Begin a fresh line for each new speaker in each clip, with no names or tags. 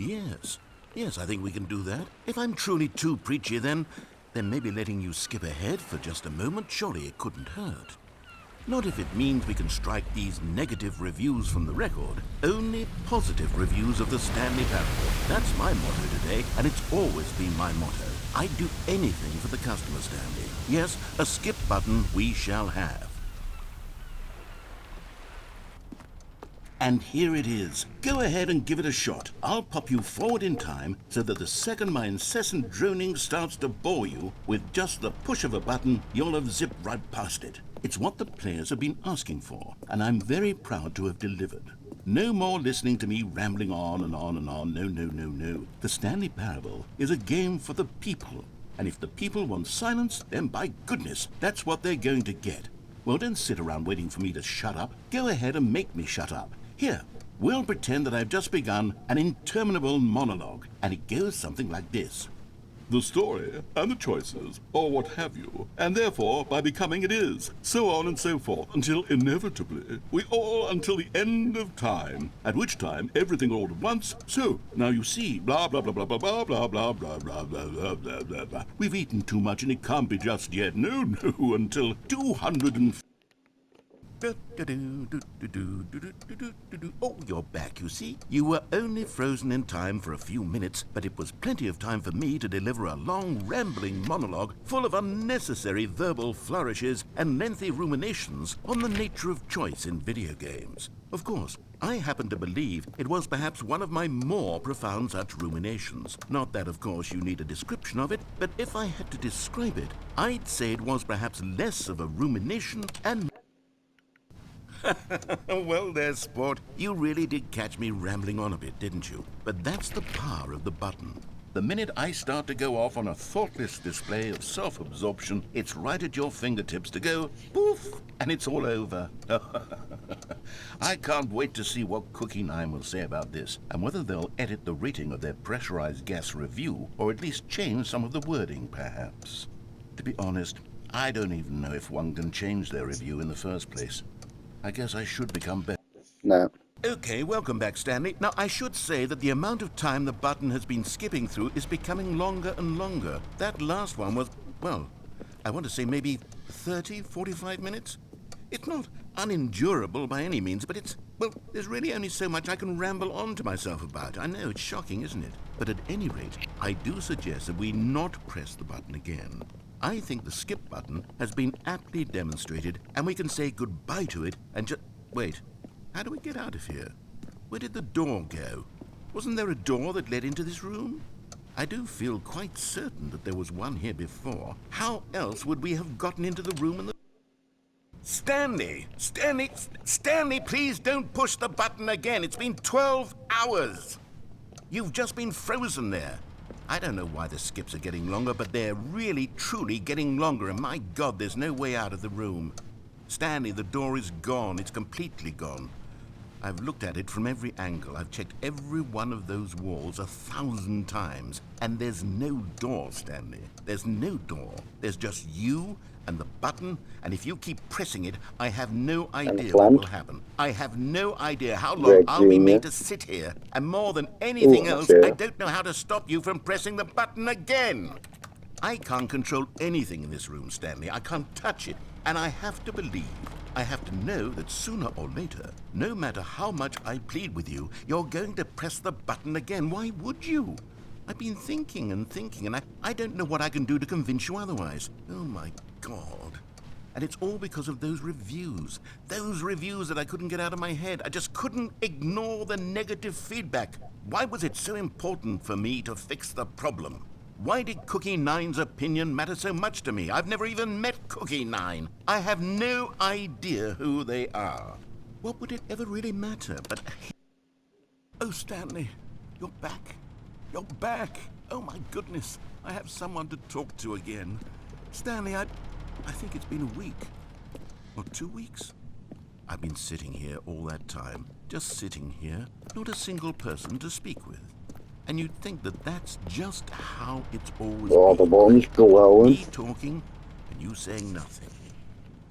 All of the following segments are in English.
yes. Yes, I think we can do that. If I'm truly too preachy, then maybe letting you skip ahead for just a moment, surely it couldn't hurt. Not if it means we can strike these negative reviews from the record. Only positive reviews of the Stanley Parable. That's my motto today, and it's always been my motto. I'd do anything for the customer, Stanley. Yes, a skip button we shall have. And here it is. Go ahead and give it a shot. I'll pop you forward in time so that the second my incessant droning starts to bore you, with just the push of a button, you'll have zipped right past it. It's what the players have been asking for, and I'm very proud to have delivered. No more listening to me rambling on and on and on. No, no, no, no. The Stanley Parable is a game for the people. And if the people want silence, then by goodness, that's what they're going to get. Well, don't sit around waiting for me to shut up. Go ahead and make me shut up. Here, we'll pretend that I've just begun an interminable monologue, and it goes something like this. The story, and the choices, or what have you, and therefore, by becoming it is, so on and so forth, until inevitably, we all until the end of time, at which time everything all at once, so, now you see, blah, blah, blah, blah, blah, blah, blah, blah, blah, blah, blah, blah, blah, blah, blah. We've eaten too much and it can't be just yet, no, no, until 200 Oh, you're back, you see. You were only frozen in time for a few minutes, but it was plenty of time for me to deliver a long, rambling monologue full of unnecessary verbal flourishes and lengthy ruminations on the nature of choice in video games. Of course, I happen to believe it was perhaps one of my more profound such ruminations. Not that, of course, you need a description of it, but if I had to describe it, I'd say it was perhaps less of a rumination and well there, sport. You really did catch me rambling on a bit, didn't you? But that's the power of the button. The minute I start to go off on a thoughtless display of self-absorption, it's right at your fingertips to go poof, and it's all over. I can't wait to see what Cookie 9 will say about this, and whether they'll edit the rating of their pressurized gas review, or at least change some of the wording, perhaps. To be honest, I don't even know if one can change their review in the first place. I guess I should become better.
No.
Okay, welcome back, Stanley. Now, I should say that the amount of time the button has been skipping through is becoming longer and longer. That last one was, well, I want to say maybe 30, 45 minutes? It's not unendurable by any means, but it's, well, there's really only so much I can ramble on to myself about. I know, it's shocking, isn't it? But at any rate, I do suggest that we not press the button again. I think the skip button has been aptly demonstrated, and we can say goodbye to it and just... Wait, how do we get out of here? Where did the door go? Wasn't there a door that led into this room? I do feel quite certain that there was one here before. How else would we have gotten into the room in the... Stanley! Stanley, please don't push the button again. It's been 12 hours. You've just been frozen there. I don't know why the skips are getting longer, but they're really, truly getting longer, and my God, there's no way out of the room. Stanley, the door is gone. It's completely gone. I've looked at it from every angle. I've checked every one of those walls 1,000 times, and there's no door, Stanley. There's no door. There's just you and the button, and if you keep pressing it, I have no idea what will happen. I have no idea how long I'll be made to sit here, and more than anything else, I don't know how to stop you from pressing the button again. I can't control anything in this room, Stanley. I can't touch it, and I have to believe, I have to know that sooner or later, no matter how much I plead with you, you're going to press the button again. Why would you? I've been thinking and thinking, and I don't know what I can do to convince you otherwise. Oh, my God. And it's all because of those reviews. Those reviews that I couldn't get out of my head. I just couldn't ignore the negative feedback. Why was it so important for me to fix the problem? Why did Cookie 9's opinion matter so much to me? I've never even met Cookie 9. I have no idea who they are. What would it ever really matter? But... Oh, Stanley, you're back. You're back! Oh my goodness, I have someone to talk to again. Stanley, I think it's been a week. Or 2 weeks. I've been sitting here all that time, just sitting here, not a single person to speak with. And you'd think that that's just how it's always been.
The bones glowing.
Me talking, and you saying nothing.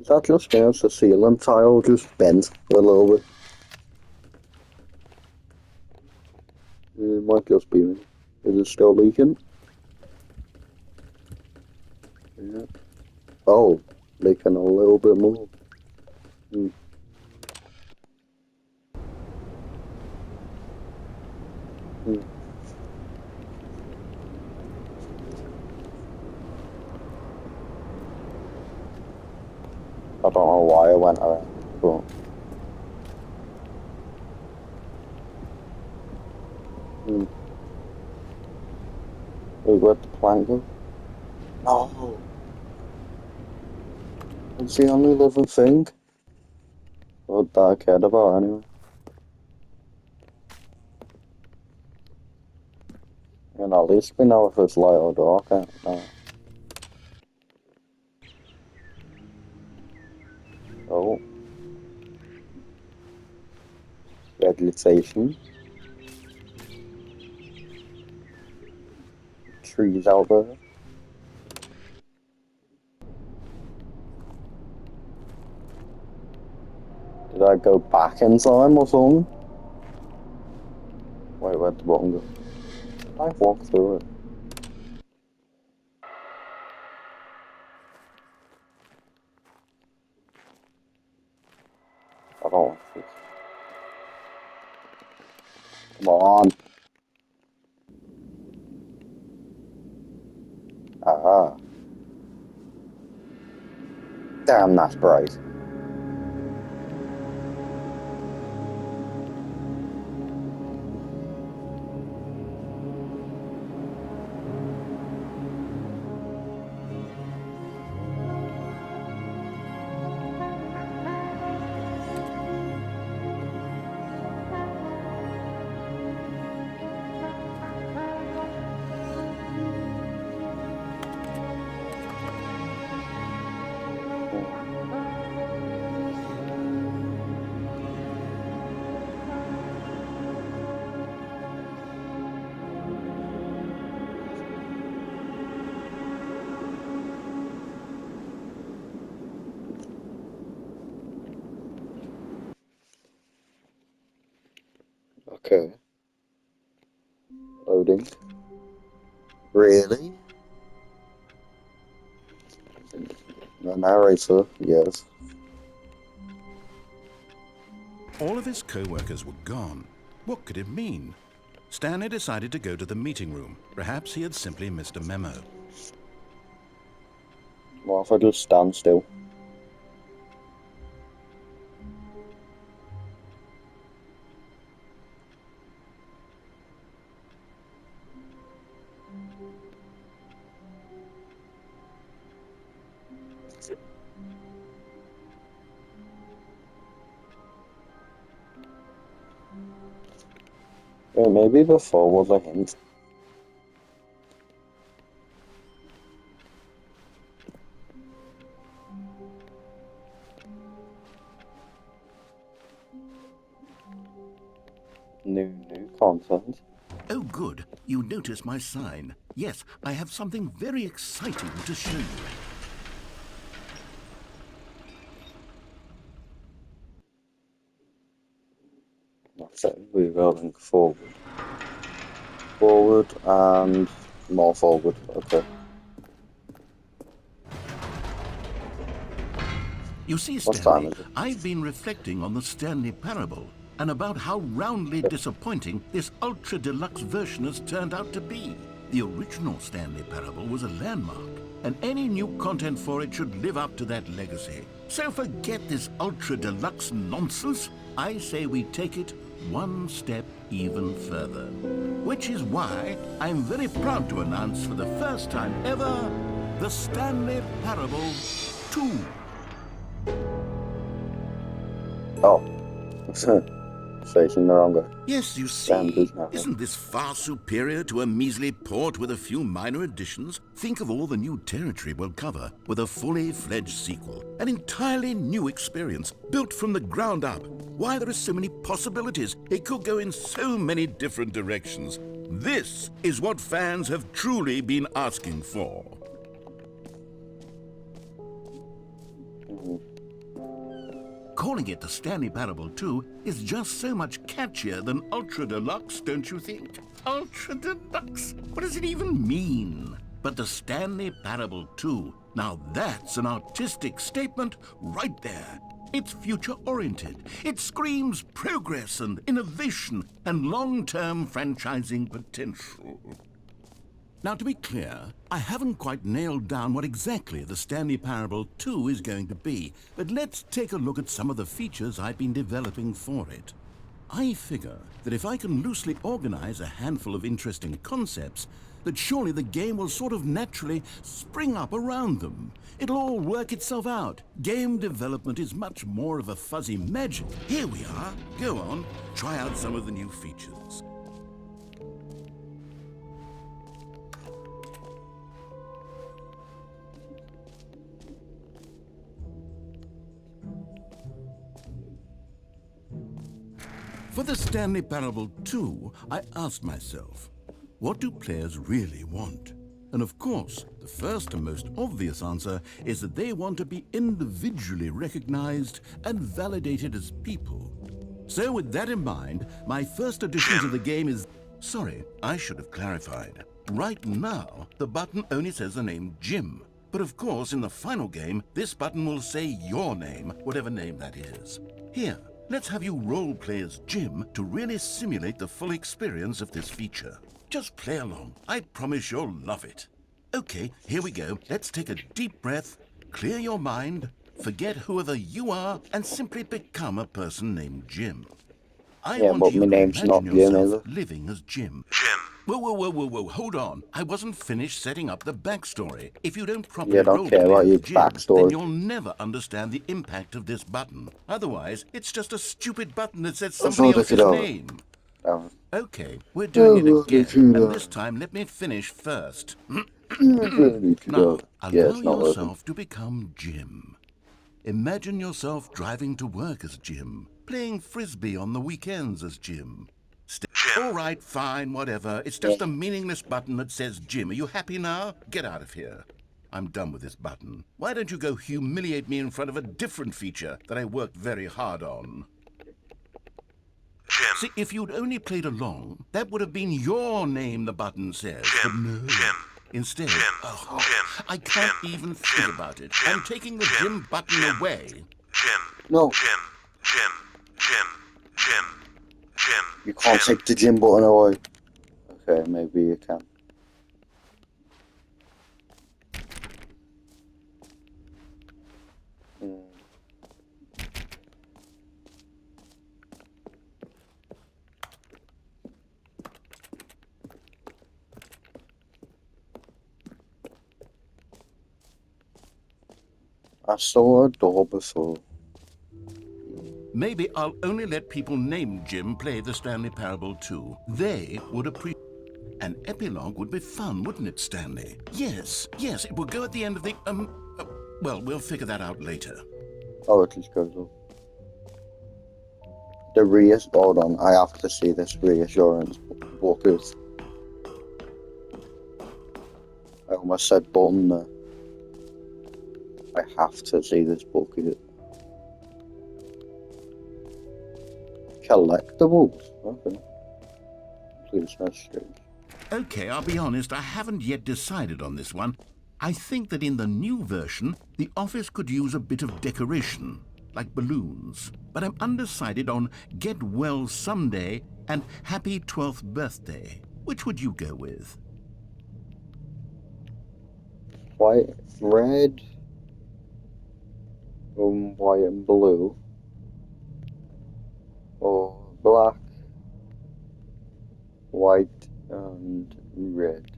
Is that just me? Is the ceiling tile just bent a little bit? It might just be me. Is it still leaking? Yeah. Oh, leaking a little bit more. Hmm. Hmm. I don't know why I went around, but we got the planking. No, it's the only living thing. What that I cared about anyway. And at least we know if it's light or dark. No. Oh, vegetation, trees out there. Did I go back in time or something? Wait, where'd the button go? I walked through it. I don't want this. Come on. Ah. Damn, that's bright. Okay. Loading. Really? The narrator, yes.
All of his co-workers were gone. What could it mean? Stanley decided to go to the meeting room. Perhaps he had simply missed a memo.
What if I just stand still? Yeah, maybe before was a hint. New content.
Oh, good. You notice my sign. Yes, I have something very exciting to show you.
That's it. We're going forward. Forward and more forward. Okay.
You see,
What time
Stanley,
is it?
I've been reflecting on the Stanley Parable and about how roundly disappointing this ultra-deluxe version has turned out to be. The original Stanley Parable was a landmark, and any new content for it should live up to that legacy. So forget this ultra-deluxe nonsense. I say we take it one step even further. Which is why I'm very proud to announce for the first time ever, the Stanley Parable 2.
Oh. Facing the wrong way.
Yes, you
Damn,
see,
there's nothing.
isn't this far superior to a measly port with a few minor additions? Think of all the new territory we'll cover with a fully fledged sequel. An entirely new experience, built from the ground up. Why, there are so many possibilities. It could go in so many different directions. This is what fans have truly been asking for. calling it the Stanley Parable 2 is just so much catchier than Ultra Deluxe, don't you think? Ultra Deluxe? What does it even mean? But the Stanley Parable 2, now that's an artistic statement right there. It's future-oriented. It screams progress and innovation and long-term franchising potential. Now, to be clear, I haven't quite nailed down what exactly the Stanley Parable 2 is going to be, but let's take a look at some of the features I've been developing for it. I figure that if I can loosely organize a handful of interesting concepts, that surely the game will sort of naturally spring up around them. It'll all work itself out. Game development is much more of a fuzzy magic. Here we are. Go on, try out some of the new features. For the Stanley Parable 2, I asked myself, what do players really want? And of course, the first and most obvious answer is that they want to be individually recognized and validated as people. So with that in mind, my first addition to the game is... Sorry, I should have clarified. Right now, the button only says the name Jim. But of course, in the final game, this button will say your name, whatever name that is. Here, let's have you role-play as Jim to really simulate the full experience of this feature. Just play along. I promise you'll love it. Okay, here we go. Let's take a deep breath, clear your mind, forget whoever you are, and simply become a person named Jim. I want
but
you
my
to
name's
imagine
not Jim,
yourself
is it?
living as Jim. Whoa, hold on. I wasn't finished setting up the backstory. If you don't properly
Yeah, don't care
roleplay
about
as
your
Jim,
backstory.
then you'll never understand the impact of this button. Otherwise, it's just a stupid button that says somebody else's name. Okay, we're doing it again, and this time let me finish first. Now, allow yourself to become Jim. Imagine yourself driving to work as Jim, playing frisbee on the weekends as Jim. All right, fine, whatever. It's just a meaningless button that says Jim. Are you happy now? Get out of here. I'm done with this button. Why don't you go humiliate me in front of a different feature that I worked very hard on? Jim. See, if you'd only played along, that would have been your name the button says. Jim. But no. Jim. Instead, Jim. I can't even think about it. I'm taking the Jim button away. Jim.
No.
Jim.
You can't take the Jim button away. Okay, maybe you can. I saw a door before.
Maybe I'll only let people named Jim play the Stanley Parable 2. They would appreciate. An epilogue would be fun, wouldn't it, Stanley? Yes, it will go at the end of the, well, we'll figure that out later.
Oh, it just goes up. The hold on, I have to see this reassurance booklet. I almost said button there. I have to see this booklet. Collectibles? Okay. Please, that's strange.
Okay, I'll be honest, I haven't yet decided on this one. I think that in the new version, the office could use a bit of decoration, like balloons. But I'm undecided on Get Well Someday and Happy 12th Birthday. Which would you go with?
White, red, white and blue, or black, white and red.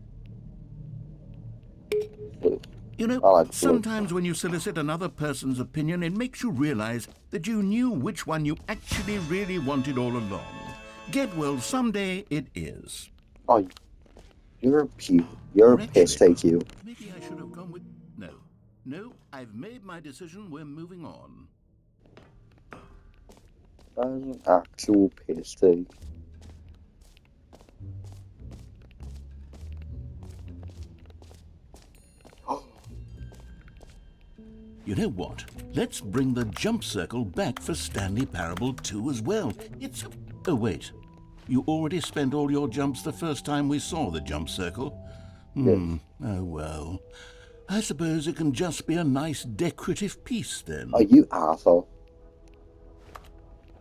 Blue.
You know,
like
sometimes when you solicit another person's opinion, it makes you realize that you knew which one you actually really wanted all along. Get Well Someday it is.
Oh, you're a puke. You're a piss take, you.
Maybe I should have gone with... No, I've made my decision. We're moving on.
That is an actual piss take.
You know what? Let's bring the jump circle back for Stanley Parable 2 as well. It's... Oh, wait. You already spent all your jumps the first time we saw the jump circle?
Yes.
Oh, well. I suppose it can just be a nice decorative piece, then.
Are you arsehole?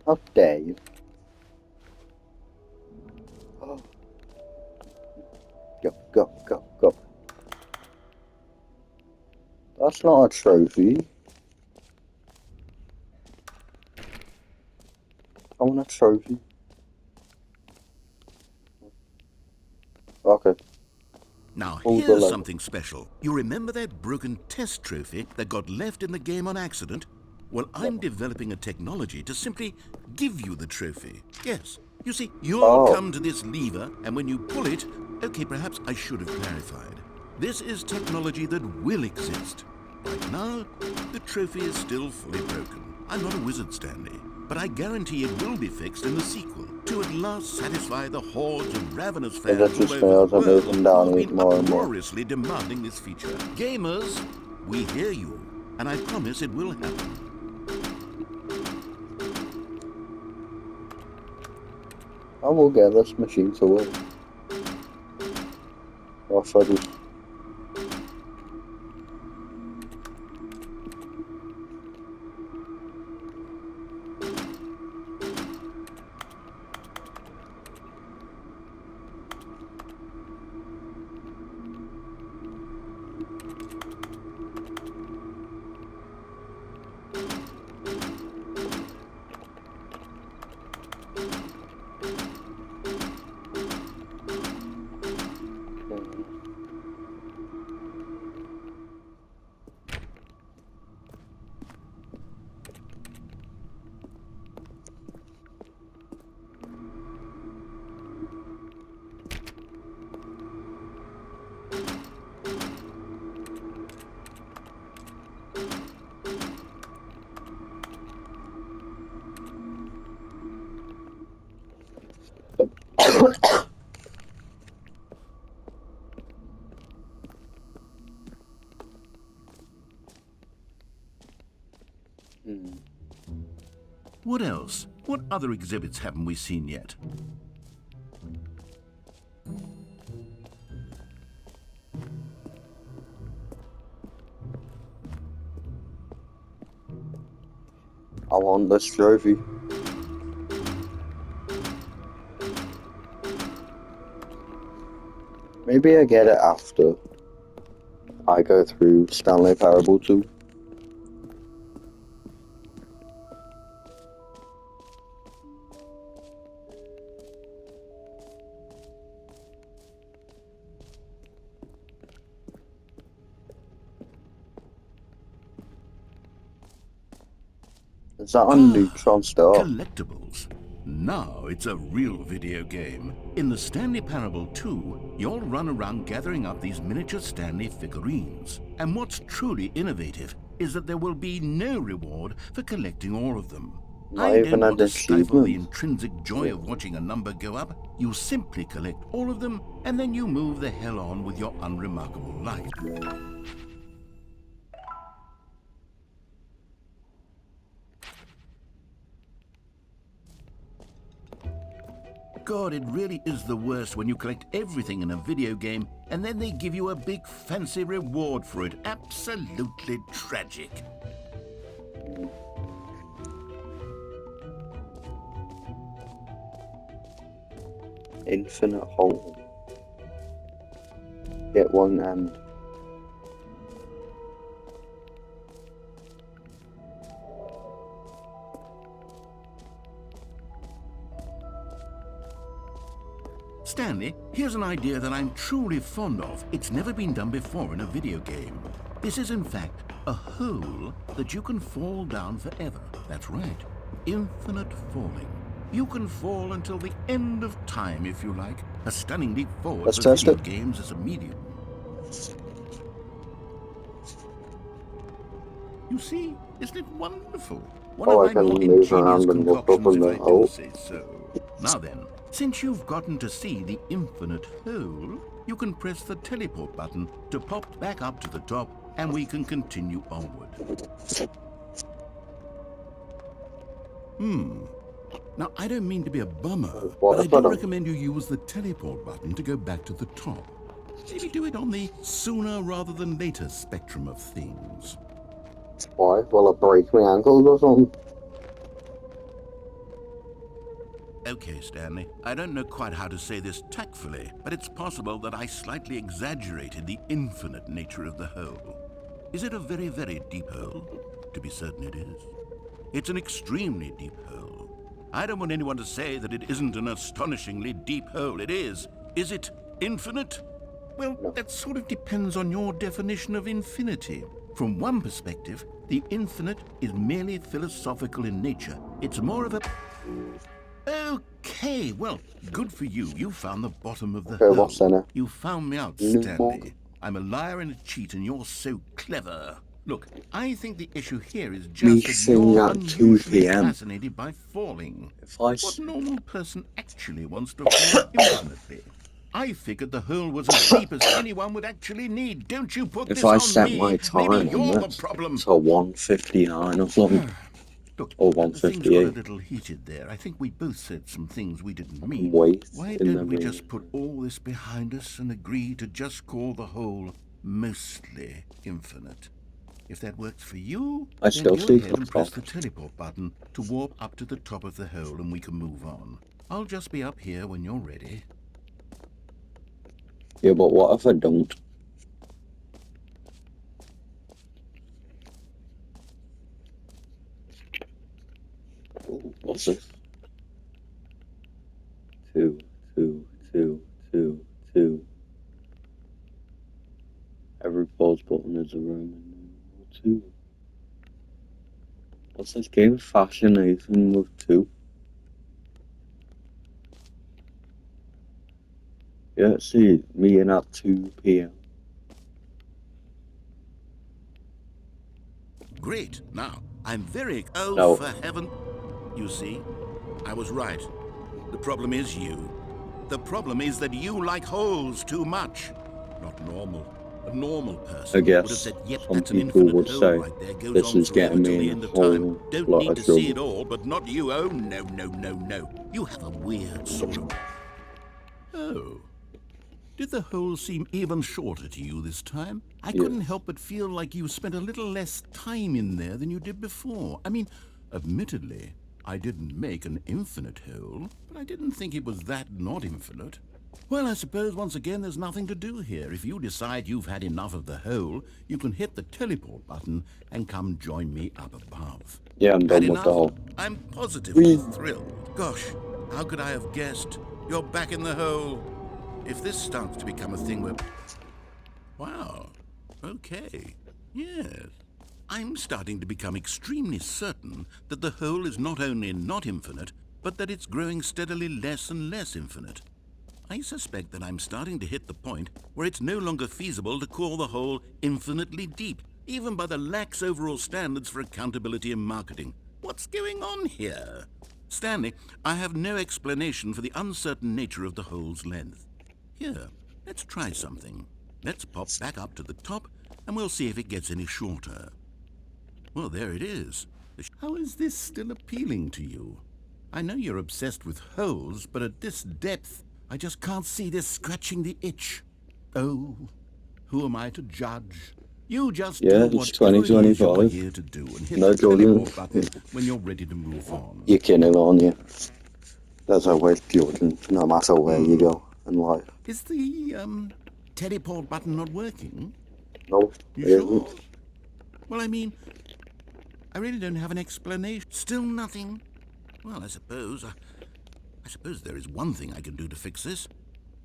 How dare you? Oh. Go, go, go, go. That's not a trophy. I want a trophy. Okay.
Now,
Hold the
here's
leg.
something special. You remember that broken test trophy that got left in the game on accident? Well, I'm developing a technology to simply give you the trophy. Yes. You see, you'll come to this lever, and when you pull it... Okay, perhaps I should have clarified. This is technology that will exist. Right now, the trophy is still fully broken. I'm not a wizard, Stanley, but I guarantee it will be fixed in the sequel to at last satisfy the hordes of ravenous fans all over the world who have been uproariously demanding this feature. Gamers, we hear you, and I promise it will happen.
I will get this machine to work. Or should I just...
What else? What other exhibits haven't we seen yet?
I want this trophy. Maybe I get it after I go through Stanley Parable 2. Is that on Neutron Star?
Collectibles. Now it's a real video game. In the Stanley Parable 2, you'll run around gathering up these miniature Stanley figurines. And what's truly innovative is that there will be no reward for collecting all of them.
Not even
don't want
an
to stifle the
achievement.
intrinsic joy of watching a number go up. You simply collect all of them, and then you move the hell on with your unremarkable life. God, it really is the worst when you collect everything in a video game and then they give you a big fancy reward for it. Absolutely tragic.
Infinite hole. Get one end.
Stanley, here's an idea that I'm truly fond of. It's never been done before in a video game. This is, in fact, a hole that you can fall down forever. That's right. Infinite falling. You can fall until the end of time, if you like. A stunning leap forward
Let's
for
test
video
it.
games as a medium. You see? Isn't it wonderful? One
Oh,
of
I
my
can
more
move
ingenious
around and look up
concoctions,
in
if
the
I do
hole.
say so. Now then, since you've gotten to see the infinite hole, you can press the teleport button to pop back up to the top and we can continue onward. Now, I don't mean to be a bummer,
What
but I
if I
do
don't?
recommend you use the teleport button to go back to the top. Maybe do it on the sooner rather than later spectrum of things.
Why? Will I break my ankles or something?
Okay, Stanley, I don't know quite how to say this tactfully, but it's possible that I slightly exaggerated the infinite nature of the hole. Is it a very, very deep hole? To be certain it is. It's an extremely deep hole. I don't want anyone to say that it isn't an astonishingly deep hole. It is. Is it infinite? Well,
No.
that sort of depends on your definition of infinity. From one perspective, the infinite is merely philosophical in nature. It's more of a... Okay, well, good for you. You found the bottom of the
Okay, what's in
hole.
it?
You found me out,
No.
Stanley. I'm a liar and a cheat, and you're so clever. Look, I think the issue here is
Me
just that
sing
you're
at 2
unusually
p.m.
fascinated by falling.
If I
What normal person actually wants to fall infinitely? I figured the hole was as deep as anyone would actually need. Don't you put this on
set
me.
my
Maybe
time on
you're the
this
problem.
to 1:59 or something,
Look,
or
the things got a
1:58,
little heated there. I think we both said some things we didn't
I can
mean.
wait
Why
in the
don't we
rain.
just put all this behind us and agree to just call the whole mostly infinite? If that works for you,
I
then
still
go
see
ahead and press the
TikTok.
teleport button to warp up to the top of the hole and we can move on. I'll just be up here when you're ready.
Yeah, but what if I don't? Ooh, what's this? 2, 2, 2, 2, 2. Every pause button is a Roman numeral 2. What's this game? Fascination with 2. Yeah, see, meeting at 2 p.m.
Great. Now, I'm very... Oh,
No,
for heaven... You see, I was right. The problem is you. The problem is that you like holes too much. Not normal. A normal
I
person would have
guess
said, yep,
some
that's an
people
infinite
would
hole
say
right there. Goes
this
on
is
forever
getting
till
me in
the
a
end of time.
whole
Don't
lot
need
of
to see it
trouble.
all, but not you. Oh, no, no, no, no. You have a weird sort of... Oh. Did the hole seem even shorter to you this time? I couldn't
Yes.
help but feel like you spent a little less time in there than you did before. I mean, admittedly, I didn't make an infinite hole, but I didn't think it was that not infinite. Well, I suppose once again there's nothing to do here. If you decide you've had enough of the hole, you can hit the teleport button and come join me up above.
Yeah, I'm
Had
done with the
enough?
whole.
I'm positively
Whee!
thrilled. Gosh, how could I have guessed? You're back in the hole. If this starts to become a thing where... Wow. Okay. Yes. I'm starting to become extremely certain that the hole is not only not infinite, but that it's growing steadily less and less infinite. I suspect that I'm starting to hit the point where it's no longer feasible to call the hole infinitely deep, even by the lax overall standards for accountability and marketing. What's going on here? Stanley, I have no explanation for the uncertain nature of the hole's length. Here, let's try something. Let's pop back up to the top, and we'll see if it gets any shorter. Well, there it is. How is this still appealing to you? I know you're obsessed with holes, but at this depth, I just can't see this scratching the itch. Oh, who am I to judge? You just
Yeah,
do
it's
whatever it is you're
2025.
here to do and hit
No
the
judging.
teleport button when you're ready to move on.
You're kidding, aren't you? There's always judging, no matter where you go in life.
Is the, teleport button not working?
No,
You
it isn't.
sure? Well, I mean, I really don't have an explanation. Still nothing? Well, I suppose there is one thing I can do to fix this.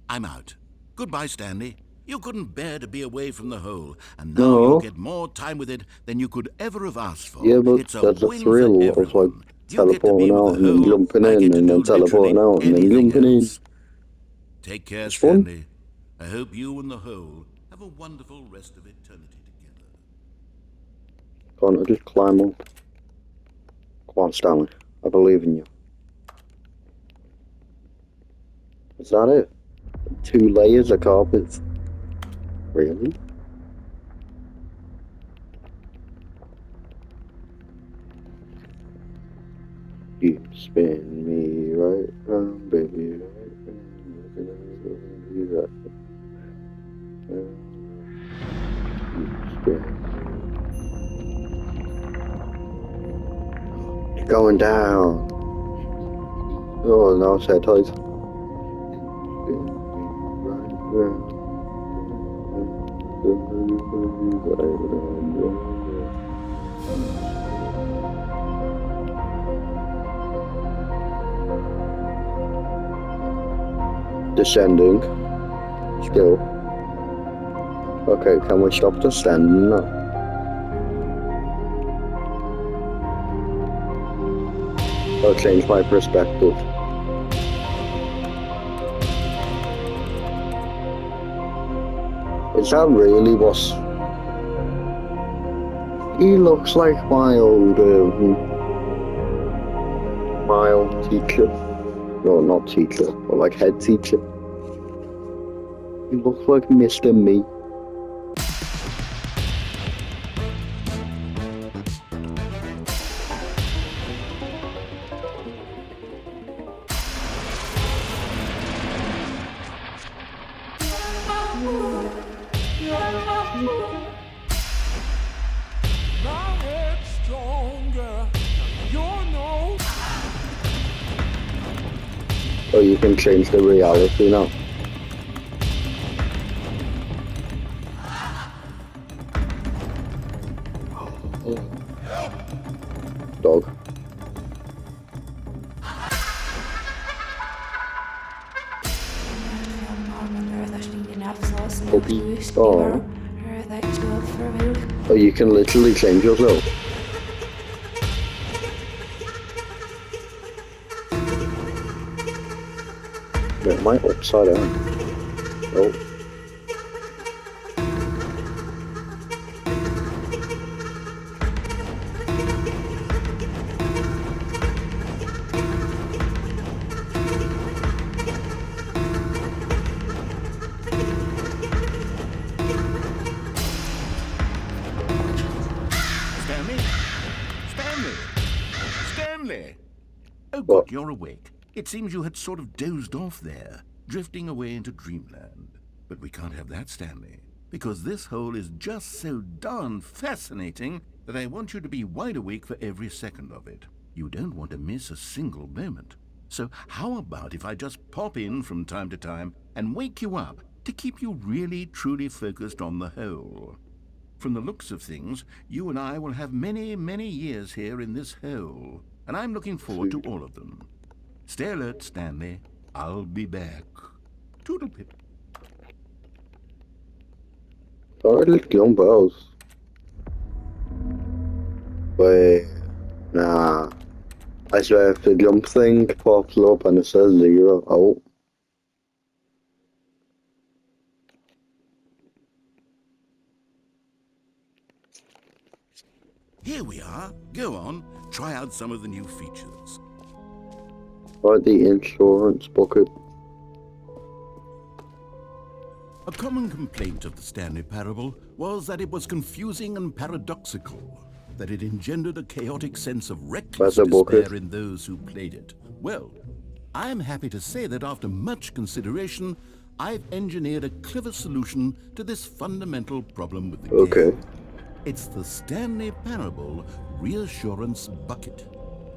I'm out. Goodbye, Stanley. You couldn't bear to be away from the hole, and now you'll
No.
get more time with it than you could ever have asked for.
Yeah, but
It's a
there's a
win for
thrill of like
everyone. You get to be
teleporting
with the
out and then
hole.
jumping
I
in
get to
and
do
then
literally
teleporting out and then
anything
jumping in.
else. Take care,
It's fun.
Stanley. I hope you and the hole have a wonderful rest of eternity together.
Can't I just climb up? Come on, Stanley. I believe in you. Is that it? 2 layers of carpets? Really? You spin me right round, baby, right round. Looking at you right round. You spin me. Going down. Oh, no, it's head tight. Spin me right round. Right round. Descending. Still. Okay, can we stop descending now? I'll change my perspective. Is that really what's... He looks like my old teacher. No, not teacher, but like head teacher. He looks like Mr. Me. Oh, you can change the reality now. Dog. Puppy. Oh. Oh, you can literally change yourself. Wait, am I upside down? Oh.
Stanley! Oh, good,
What?
you're awake. It seems you had sort of dozed off there, drifting away into dreamland. But we can't have that, Stanley, because this hole is just so darn fascinating that I want you to be wide awake for every second of it. You don't want to miss a single moment. So how about if I just pop in from time to time and wake you up to keep you really, truly focused on the hole? From the looks of things, you and I will have many, many years here in this hole, and I'm looking forward to all of them. Stay alert, Stanley. I'll be back. Toodle-pip.
Alright, gun bells. Wait. Nah. I swear if the jump thing pops up and it says 0, oh.
Here we are. Go on. Try out some of the new features.
Right, the insurance bucket.
A common complaint of the Stanley Parable was that it was confusing and paradoxical, that it engendered a chaotic sense of reckless
That's a bucket.
despair in those who played it. Well, I am happy to say that after much consideration, I've engineered a clever solution to this fundamental problem with the
Okay.
game. It's the Stanley Parable Reassurance Bucket.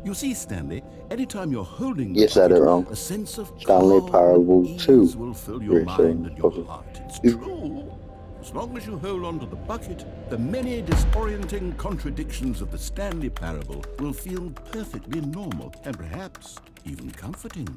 You see, Stanley, anytime you're holding the
You said
bucket,
it wrong.
a sense of
Stanley
calm
Parable
and
2
ease will fill your mind
Reassurance
and your
Bucket.
heart. It's
You-
true. As long as you hold on to the bucket, the many disorienting contradictions of the Stanley Parable will feel perfectly normal and perhaps even comforting.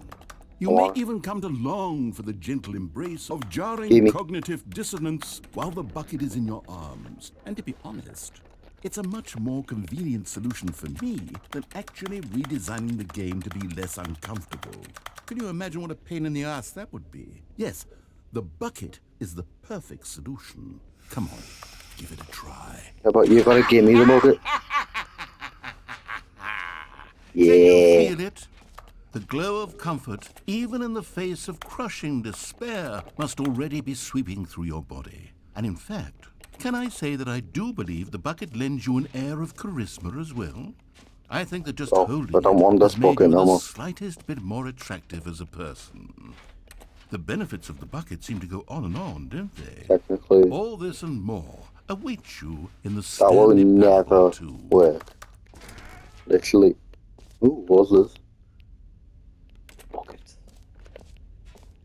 You may
Or-
even come to long for the gentle embrace of jarring
Gimme.
cognitive dissonance while the bucket is in your arms. And to be honest, it's a much more convenient solution for me than actually redesigning the game to be less uncomfortable. Can you imagine what a pain in the ass that would be? Yes, the bucket is the perfect solution. Come on, give it a try.
How about you gotta give me the bucket?
Can you
Yeah.
feel it? The glow of comfort, even in the face of crushing despair, must already be sweeping through your body. And in fact, can I say that I do believe the bucket lends you an air of charisma as well? I think that just
Oh,
holding
I don't
it
want
has
this
made
bucket
you
no
the
more.
slightest bit more attractive as a person. The benefits of the bucket seem to go on and on, don't they?
Technically,
All this and more awaits you in the
that will
Stanley Parable
never
2.
work. Literally. Ooh, what's this? Bucket.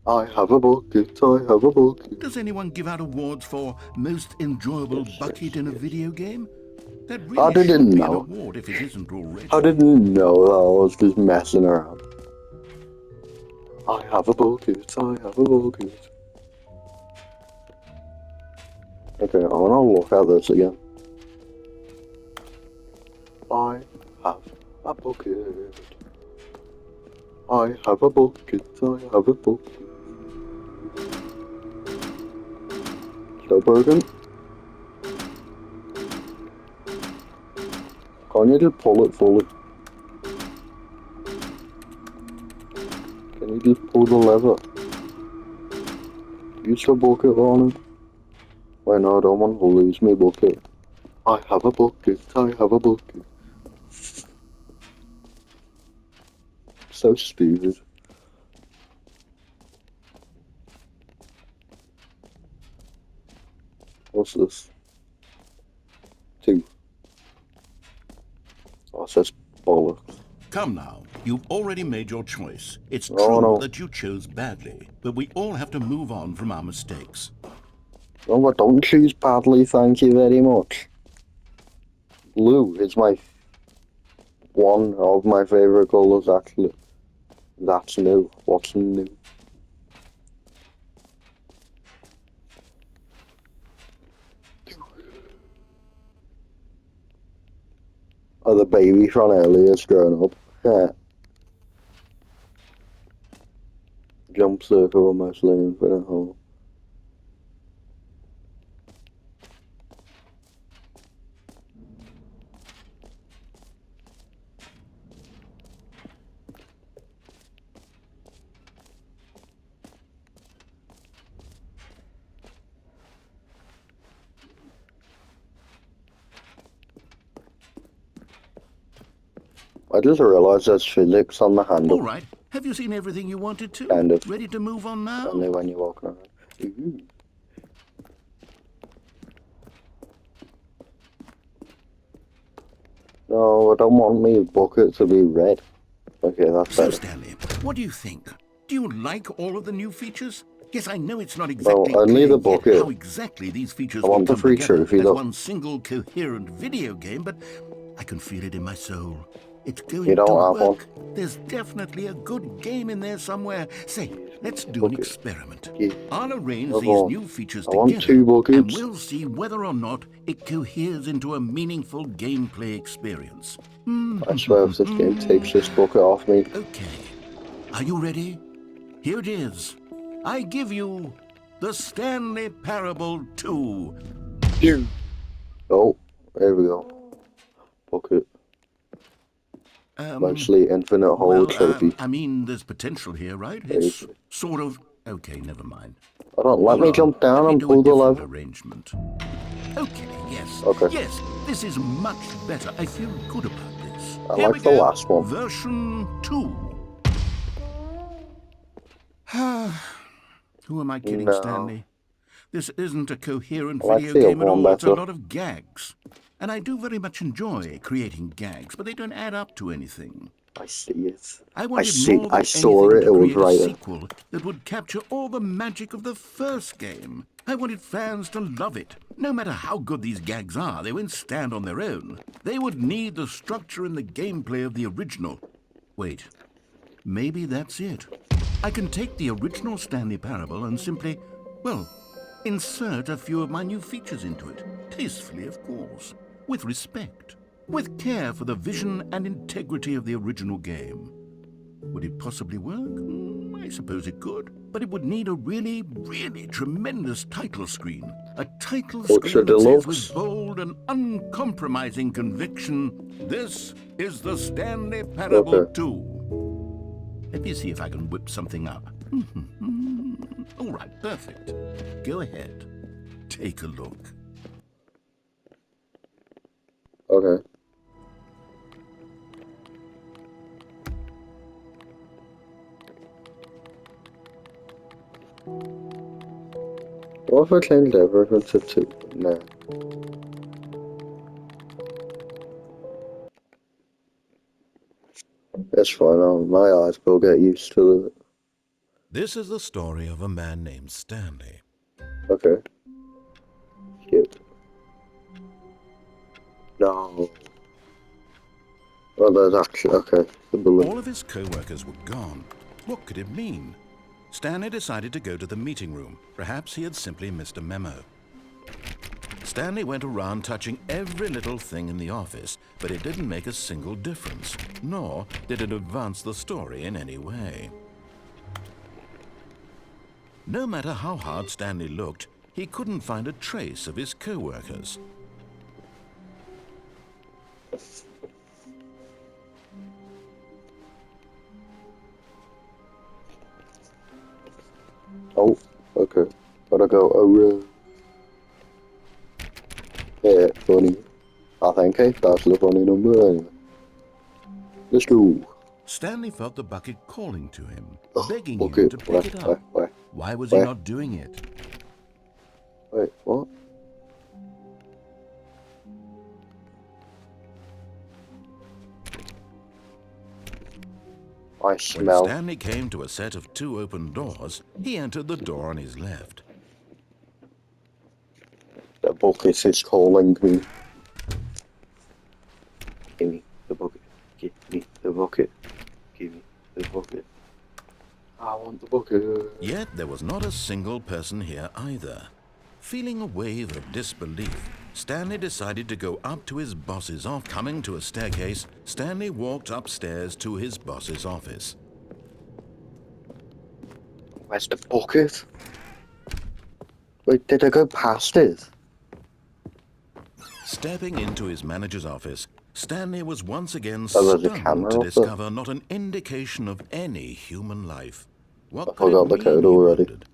I have a bucket, I have a bucket.
Does anyone give out awards for most enjoyable
Yes,
bucket
yes,
in a
yes.
video game? That
How
really
did it
should be an
know?
award if it isn't already.
How did it know that I was just messing around? I have a bucket, I have a bucket. Okay, I wanna look at this again. I have a bucket. I have a bucket, I have a bucket. Still broken? Can't you just pull it fully? Can you just pull the lever? Use the bucket on it. Wait, no, I don't want to lose my bucket. I have a bucket, I have a bucket. So stupid. What's this? 2. Oh, it says bollocks.
Come now, you've already made your choice. It's
Oh
true
no.
that you chose badly, but we all have to move on from our mistakes.
No, I don't choose badly, thank you very much. Blue is one of my favourite colours, actually. That's new. What's new? Oh, the baby from earlier is grown up. Yeah. Jump circle almost infinite hole. I just realised there's physics on the handle.
All right, have you seen everything you wanted to?
Kind of.
Ready to move on now?
Only when you're walking around. Ooh. No, I don't want my bucket to be red. Okay, that's
So,
better.
Stanley, what do you think? Do you like all of the new features? Yes, I know it's not exactly
Well, only
clear
the
yet
bucket.
how exactly these features
I
will
want the
come
free
together
trophy
as
though.
one single coherent video game, but I can feel it in my soul. It's
You
going
don't
to
have one.
work. There's definitely a good game in there somewhere. Say, let's do an
Bucket.
experiment.
Yeah.
I'll arrange
Have
these
one.
new features
I want
together,
2 buckets.
and we'll see whether or not it coheres into a meaningful gameplay experience.
I swear if this game takes this bucket off me.
Okay. Are you ready? Here it is. I give you the Stanley Parable 2.
Oh, there we go. Bucket. Mostly infinite hole trophy.
I mean, there's potential here, right?
There you
It's
go.
sort of... Okay, never mind.
I don't let
Hold
me
on.
jump down
Let me
and
do a
pull the
different
lever.
arrangement. Okay, yes.
Okay.
Yes, this is much better. I feel good about this.
I
Here we
like the
go.
last one.
Version 2. Who am I kidding,
No.
Stanley? This isn't a coherent
I like
video
the
game at
other one
all. It's a
better.
lot of gags. And I do very much enjoy creating gags, but they don't add up to anything.
I see it.
I wanted
I
more than
saw
anything
it.
to
It was
create a
right there.
sequel that would capture all the magic of the first game. I wanted fans to love it. No matter how good these gags are, they won't stand on their own. They would need the structure and the gameplay of the original. Wait, maybe that's it. I can take the original Stanley Parable and simply, well, insert a few of my new features into it. Tastefully, of course. With respect. With care for the vision and integrity of the original game. Would it possibly work? I suppose it could. But it would need a really, really tremendous title screen. A title
Ultra
screen that says
Deluxe.
with bold and uncompromising conviction, "This is the Stanley Parable
Okay.
2." Let me see if I can whip something up. All right, perfect. Go ahead. Take a look.
Okay. What if I changed everything to 2? No. It's fine, my eyes will get used to it.
This is the story of a man named Stanley.
Okay. Cute. No. Well, there's actually, okay, the balloon.
All of his co-workers were gone. What could it mean? Stanley decided to go to the meeting room. Perhaps he had simply missed a memo. Stanley went around touching every little thing in the office, but it didn't make a single difference, nor did it advance the story in any way. No matter how hard Stanley looked, he couldn't find a trace of his co-workers.
Oh, okay. Gotta go around. Yeah, funny. I think that's the funny number anyway. Let's go.
Stanley felt the bucket calling to him, begging
Okay,
him to pick it up.
wait.
Why was he not doing it?
Wait, what? I smell.
When Stanley came to a set of 2 open doors, he entered the door on his left.
The bucket is calling me. Give me the bucket. Give me the bucket. Give me the bucket. I want the bucket.
Yet there was not a single person here either. Feeling a wave of disbelief, Stanley decided to go up to his boss's office. Coming to a staircase, Stanley walked upstairs to his boss's office.
Where's the bucket? Wait, did I go past it?
Stepping into his manager's office, Stanley was once again
Oh, there's a
stunned
camera
to
up there.
discover not an indication of any human life. What
I
could
forgot
it
the
mean,
code
he
already.
wondered?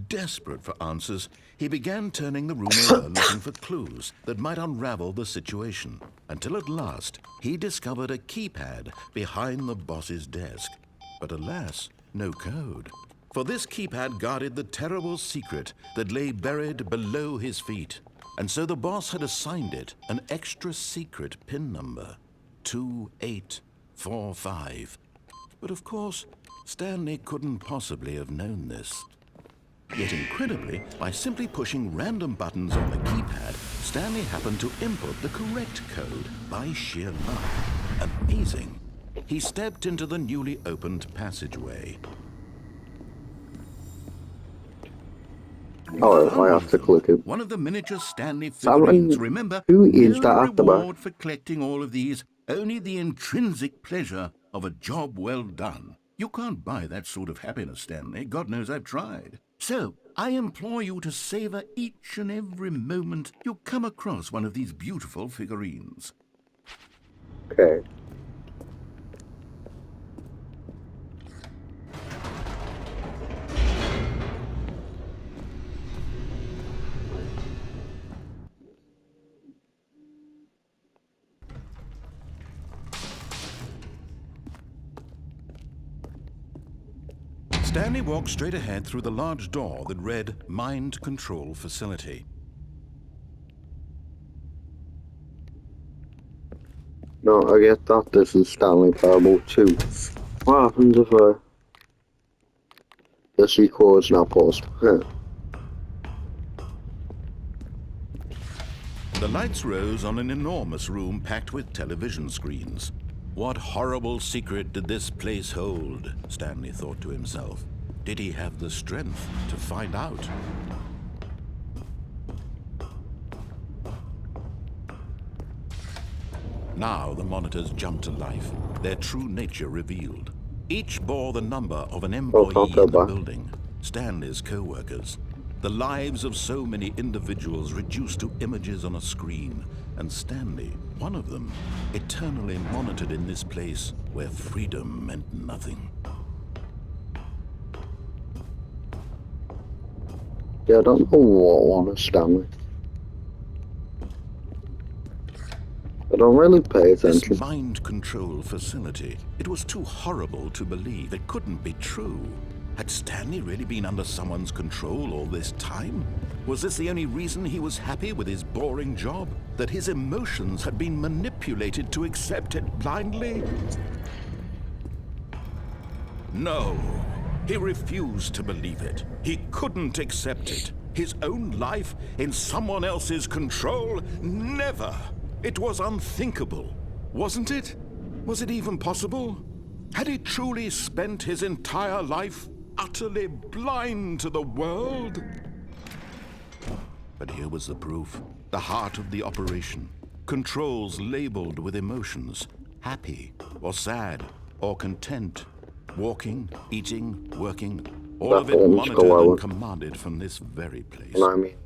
Desperate for answers, he began turning the room over looking for clues that might unravel the situation, until at last he discovered a keypad behind the boss's desk. But alas, no code. For this keypad guarded the terrible secret that lay buried below his feet. And so the boss had assigned it an extra secret PIN number, 2845. But of course, Stanley couldn't possibly have known this. Yet incredibly, by simply pushing random buttons on the keypad, Stanley happened to input the correct code by sheer luck. Amazing. He stepped into the newly opened passageway.
Oh, I have to click it.
One of the miniature Stanley
Someone-
figurines. Remember,
who is
no
that at the back?
reward for collecting all of these, only the intrinsic pleasure of a job well done. You can't buy that sort of happiness, Stanley. God knows I've tried. So, I implore you to savor each and every moment you come across one of these beautiful figurines.
Okay.
Stanley walked straight ahead through the large door that read Mind Control Facility.
No, I get that this is Stanley Parable 2. What happens if this record's not paused? Huh.
The lights rose on an enormous room packed with television screens. What horrible secret did this place hold? Stanley thought to himself. Did he have the strength to find out? Now the monitors jumped to life, their true nature revealed. Each bore the number of an employee in the building, Stanley's co-workers. The lives of so many individuals reduced to images on a screen, and Stanley, one of them, eternally monitored in this place where freedom meant nothing.
Yeah, I don't know what one is Stanley. I don't really pay attention.
This mind control facility, it was too horrible to believe. It couldn't be true. Had Stanley really been under someone's control all this time? Was this the only reason he was happy with his boring job? That his emotions had been manipulated to accept it blindly? No, he refused to believe it. He couldn't accept it. His own life in someone else's control? Never! It was unthinkable, wasn't it? Was it even possible? Had he truly spent his entire life utterly blind to the world? But here was the proof. The heart of the operation. Controls labeled with emotions. Happy, or sad, or content. Walking, eating, working. All of it monitored and commanded from this very place.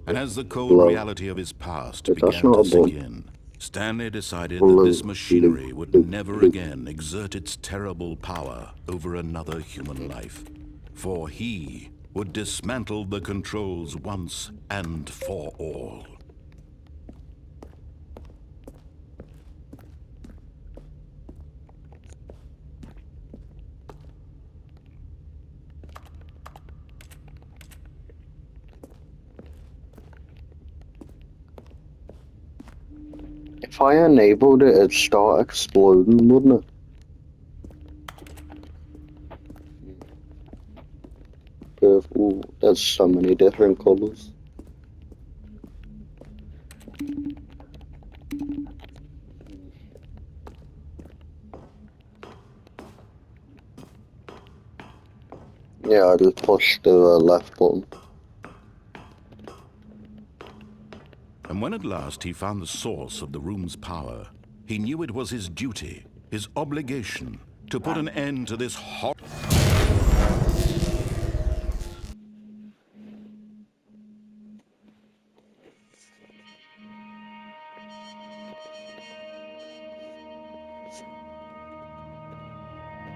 And as the cold reality of his past began to sink in, Stanley decided that this machinery would never again exert its terrible power over another human life. For he would dismantle the controls once and for all.
If I enabled it, it'd start exploding, wouldn't it? Ooh, there's so many different colours. Yeah, I just pushed the left button.
And when at last he found the source of the room's power, he knew it was his duty, his obligation, to put an end to this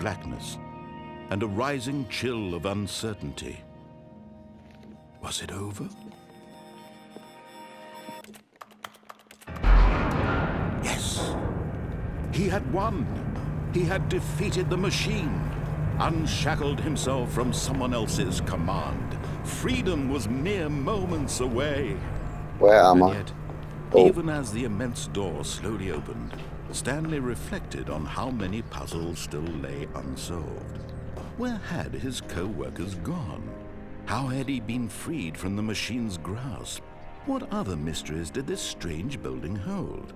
blackness and a rising chill of uncertainty. Was it over? Yes! He had won! He had defeated the machine, unshackled himself from someone else's command. Freedom was mere moments away.
Where am I?
Yet, even as the immense door slowly opened, Stanley reflected on how many puzzles still lay unsolved. Where had his co-workers gone? How had he been freed from the machine's grasp? What other mysteries did this strange building hold?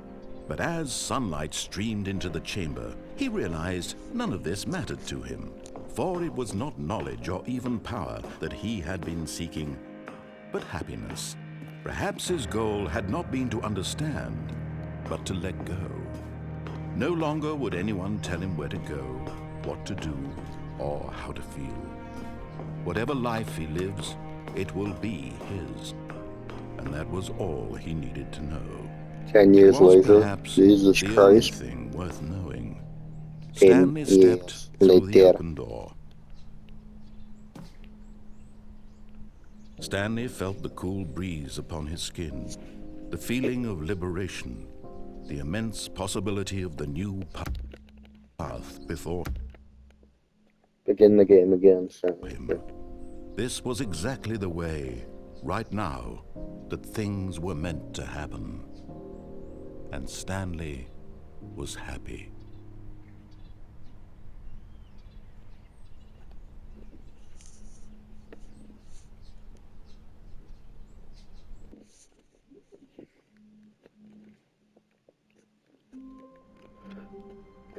But as sunlight streamed into the chamber, he realized none of this mattered to him, for it was not knowledge or even power that he had been seeking, but happiness. Perhaps his goal had not been to understand, but to let go. No longer would anyone tell him where to go, what to do, or how to feel. Whatever life he lives, it will be his. And that was all he needed to know.
10 years later, Jesus
the
Christ.
only thing worth knowing. Stanley stepped through the open door. Stanley felt the cool breeze upon his skin, the feeling of liberation, the immense possibility of the new path before
Begin the game again,
him. This was exactly the way, right now, that things were meant to happen. And Stanley was happy.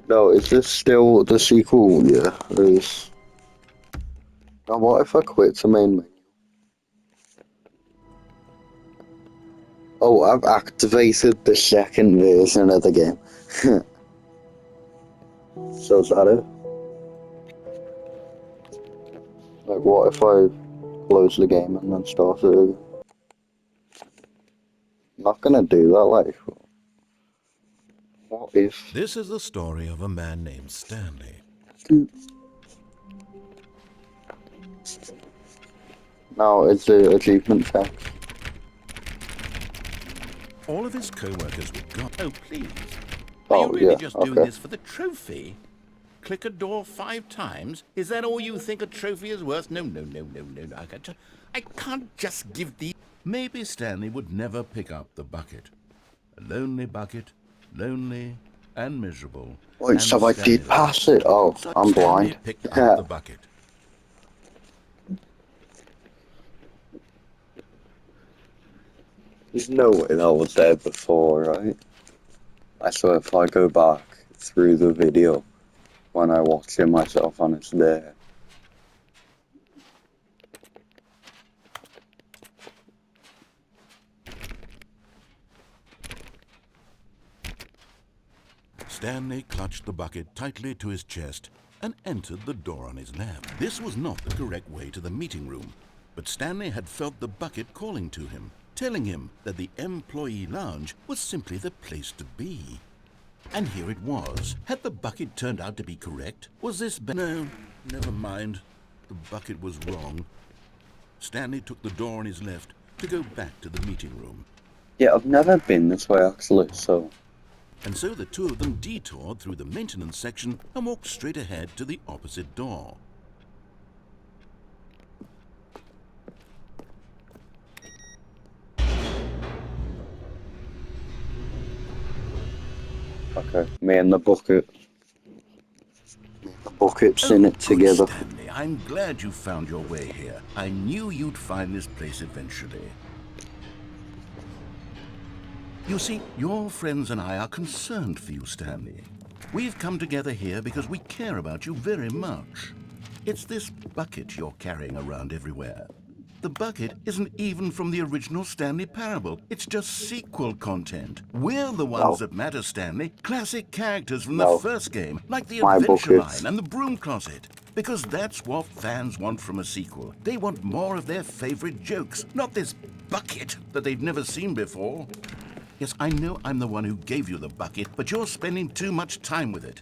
No, is this still the sequel? Yeah, it is. Now what if I quit the main menu? Oh, I've activated the second version of the game. So is that it? Like, what if I close the game and then start it again? I'm not gonna do that, like. What if?
This is the story of a man named Stanley.
Now, it's the achievement check.
All of his co-workers were gone. Oh, please. Are
Oh,
you really
yeah,
just
okay.
doing this for the trophy? click a door 5 times? Is that all you think a trophy is worth? No. I can't just give the... Maybe Stanley would never pick up the bucket. A lonely bucket, lonely and miserable.
Wait,
and
so I
Stanley
did pass it? Oh,
so
I'm
Stanley
blind.
picked
Yeah.
up the bucket.
There's no way that was there before, right? I swear if I go back through the video when I watch it myself and it's there.
Stanley clutched the bucket tightly to his chest and entered the door on his left. This was not the correct way to the meeting room, but Stanley had felt the bucket calling to him, telling him that the employee lounge was simply the place to be. And here it was. Had the bucket turned out to be correct? Was this No, never mind. The bucket was wrong. Stanley took the door on his left to go back to the meeting room.
Yeah, I've never been this way actually, so...
And so the two of them detoured through the maintenance section and walked straight ahead to the opposite door.
Okay, me and the bucket.
The bucket's in it
Good,
together.
Stanley, I'm glad you found your way here. I knew you'd find this place eventually. You see, your friends and I are concerned for you, Stanley. We've come together here because we care about you very much. It's this bucket you're carrying around everywhere. The bucket isn't even from the original Stanley Parable. It's just sequel content. We're the ones that matter, Stanley. Classic characters from the first game, like the
My
Adventure
buckets.
Line and the Broom Closet. Because that's what fans want from a sequel. They want more of their favorite jokes, not this bucket that they've never seen before. Yes, I know I'm the one who gave you the bucket, but you're spending too much time with it.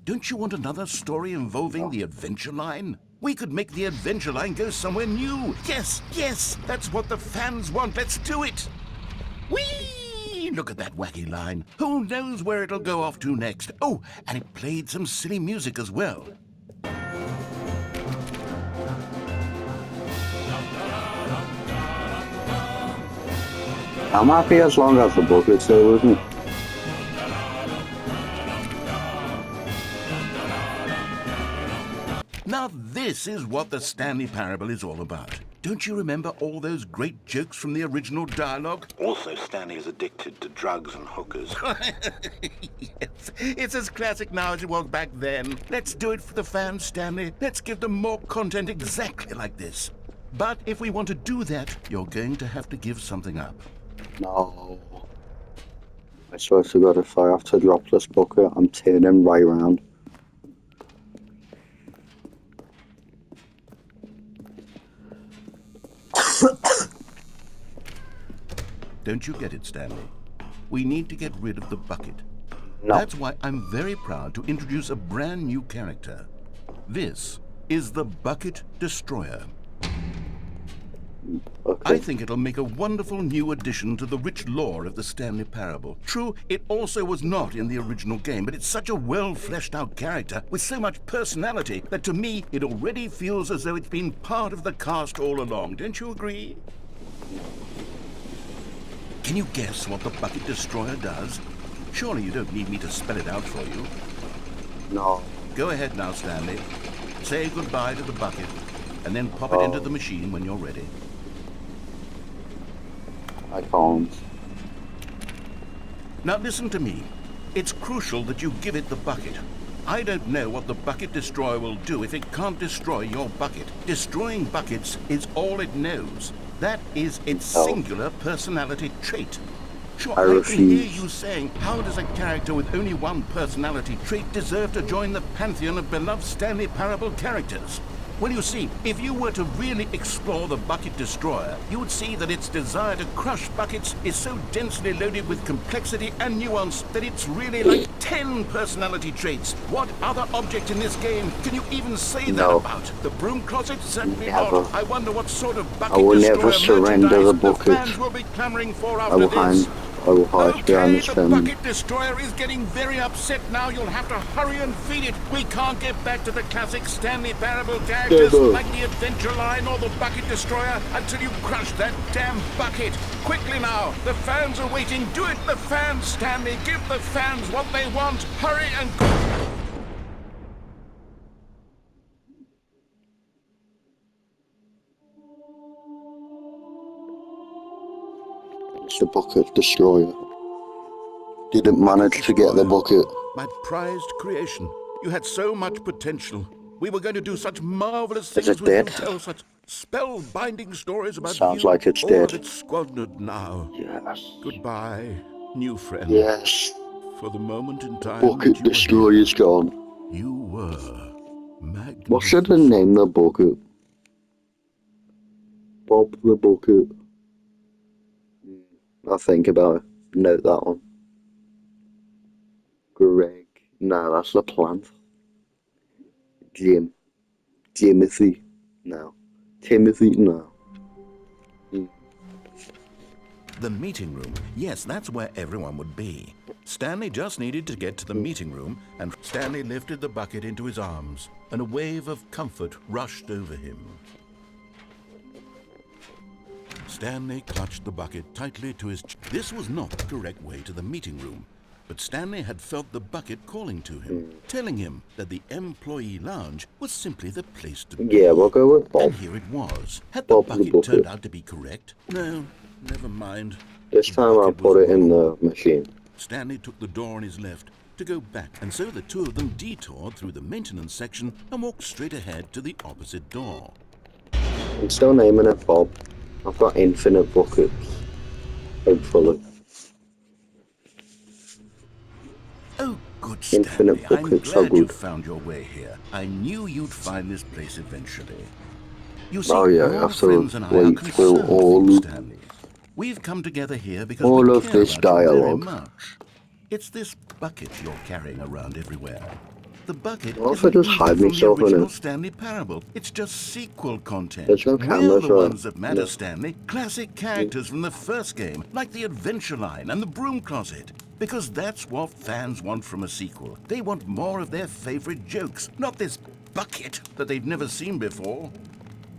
Don't you want another story involving the Adventure Line? We could make the Adventure Line go somewhere new. Yes, that's what the fans want. Let's do it. Whee! Look at that wacky line. Who knows where it'll go off to next? Oh, and it played some silly music as well.
I'm happy as long as the bucket's there with me.
Now this is what the Stanley Parable is all about. Don't you remember all those great jokes from the original dialogue? Also, Stanley is addicted to drugs and hookers. Yes, it's as classic now as it was back then. Let's do it for the fans, Stanley. Let's give them more content exactly like this. But if we want to do that, you're going to have to give something up.
No. I swear to God, if I have to drop this bucket, I'm turning right round.
Don't you get it, Stanley? We need to get rid of the bucket.
No.
That's why I'm very proud to introduce a brand new character. This is the Bucket Destroyer.
Okay.
I think it'll make a wonderful new addition to the rich lore of the Stanley Parable. True, it also was not in the original game, but it's such a well-fleshed-out character with so much personality that to me it already feels as though it's been part of the cast all along. Don't you agree? Can you guess what the Bucket Destroyer does? Surely you don't need me to spell it out for you.
No.
Go ahead now, Stanley. Say goodbye to the bucket, and then pop it into the machine when you're ready.
I can't.
Now listen to me. It's crucial that you give it the bucket. I don't know what the Bucket Destroyer will do if it can't destroy your bucket. Destroying buckets is all it knows. That is its singular personality trait. Sure, I can hear you saying, how does a character with only one personality trait deserve to join the pantheon of beloved Stanley Parable characters? Well, you see, if you were to really explore the Bucket Destroyer, you would see that its desire to crush buckets is so densely loaded with complexity and nuance that it's really like 10 personality traits. What other object in this game can you even say that about? The Broom Closet? Certainly not. I wonder what sort of Bucket
I will
Destroyer
never surrender the
merchandise
bucket.
the fans will be clamoring for after this.
I will hide behind
Okay,
this
the
pen.
bucket destroyer is getting very upset now. You'll have to hurry and feed it. We can't get back to the classic Stanley Parable characters
Never.
like the Adventure Line or the bucket destroyer until you crush that damn bucket. Quickly now, the fans are waiting. Do it, the fans, Stanley. Give the fans what they want. Hurry and...
It's the bucket destroyer. Didn't manage to get the bucket.
My prized creation. You had so much potential. We were going to do such marvelous
Is
things
it
with you,
dead?
tell such spellbinding stories about
Sounds
you.
like it's
All
dead.
of it squandered now.
Yes.
Goodbye, new friend.
Yes.
For the moment in time
Bucket
that you were
destroyer's
here,
gone.
you were magnificent.
What should I name the bucket? Bob the Bucket. I'll think about it. Note that one. Greg. No, that's the plant. Jim. Timothy. No. Timothy. No.
The meeting room. Yes, that's where everyone would be. Stanley just needed to get to the meeting room, and Stanley lifted the bucket into his arms, and a wave of comfort rushed over him. Stanley clutched the bucket tightly to his chest. This was not the correct way to the meeting room, but Stanley had felt the bucket calling to him, telling him that the employee lounge was simply the place to be.
Yeah, we'll go with Bob.
And here it was. Had
Bob
the
the
bucket
bucket.
turned out to be correct? No, never mind.
This
The
time I'll
bucket
put
was
it in
wrong.
the machine.
Stanley took the door on his left to go back, and so the two of them detoured through the maintenance section and walked straight ahead to the opposite door.
I'm still naming it Bob. I've got infinite buckets. Hopefully.
Oh, good
Infinite
Stanley. I'm
buckets are
glad you
good.
found your way here. I knew you'd find this place eventually. You see,
Oh yeah,
your
after
friends and I are
wait through
concerned
all
for you, Stanley. We've come together here because we
of
care
this
about you very
dialogue.
much. It's this bucket you're carrying around everywhere. The bucket
What if I
isn't
just
even
hide
from the
myself in
original
it?
Stanley Parable. It's just sequel content.
There's no
We're
cameras,
the
right?
ones that matter,
No.
Stanley. Classic characters from the first game, like the Adventure Line and the Broom Closet. Because that's what fans want from a sequel. They want more of their favorite jokes, not this bucket that they've never seen before.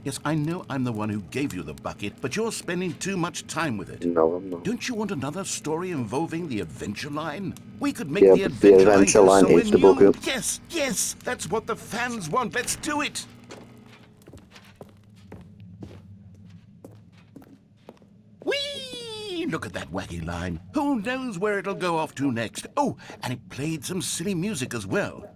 Yes, I know I'm the one who gave you the bucket, but you're spending too much time with it.
No, I'm not.
Don't you want another story involving the Adventure Line? We could make
Yeah,
the
but the
Adventure Line
Adventure
go
Line
somewhere
is the
new.
bucket.
Yes, yes, that's what the fans want. Let's do it. Whee! Look at that wacky line. Who knows where it'll go off to next? Oh, and it played some silly music as well.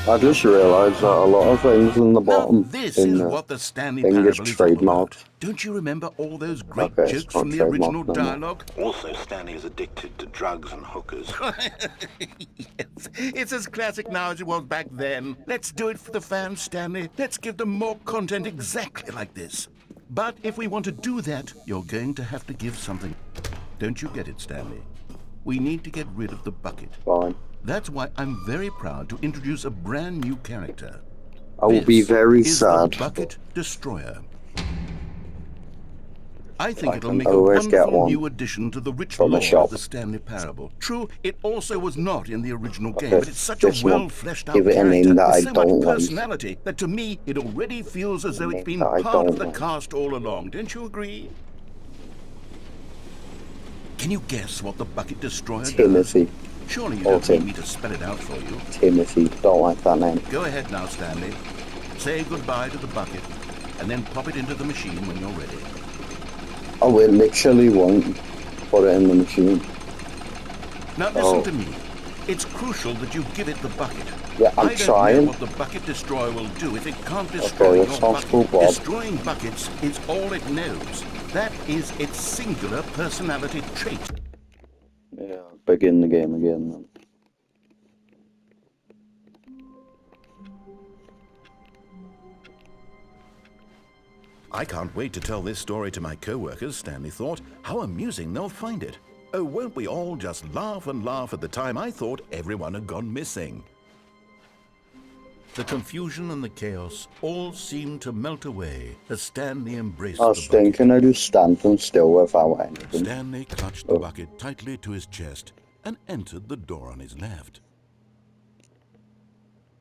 I just realised that a lot of things in the
Now,
bottom
this
in
is
the
what the Stanley
thing is
Parable is all about.
trademarked.
Don't you remember all those great
Okay, it's
jokes from
not
the original
trademarked no more.
dialogue?
Also, Stanley is addicted to drugs and hookers.
Yes, it's as classic now as it was back then. Let's do it for the fans, Stanley. Let's give them more content exactly like this. But if we want to do that, you're going to have to give something. Don't you get it, Stanley? We need to get rid of the bucket.
Fine.
That's why I'm very proud to introduce a brand new character.
I will be
This
very
is
sad.
the Bucket Destroyer. I think
I
it'll
can
make a
always get
wonderful
one
new addition to the rich
from the
lore
shop.
of the Stanley Parable. True, it also was not in the original game,
Okay,
but it's such a
this one.
well-fleshed out
Give it a
character
name that
with
I
so
don't
much
like.
personality that to me it already feels as though it's
name
been
that I
part of
don't
the
like.
cast all along. Don't you agree? Can you guess what the Bucket Destroyer
Timothy.
does? Surely you
Or
don't need
Tim.
me to spell it out for you.
Timothy. Don't like that name.
Go ahead now, Stanley. Say goodbye to the bucket, and then pop it into the machine when you're ready.
Oh, it literally won't put it in the machine.
Now listen
Oh.
to me. It's crucial that you give it the bucket.
Yeah, I'm
I don't
trying.
know what the Bucket Destroyer will do if it can't destroy
Okay,
your
that sounds
bucket.
cool, Bob.
Destroying buckets is all it knows. That is its singular personality trait.
Yeah, begin the game again then.
I can't wait to tell this story to my co-workers, Stanley thought. How amusing they'll find it. Oh, won't we all just laugh and laugh at the time I thought everyone had gone missing. The confusion and the chaos all seemed to melt away as Stanley embraced
I
the
was thinking
bucket.
I just stand still without anything.
Stanley clutched the bucket tightly to his chest and entered the door on his left.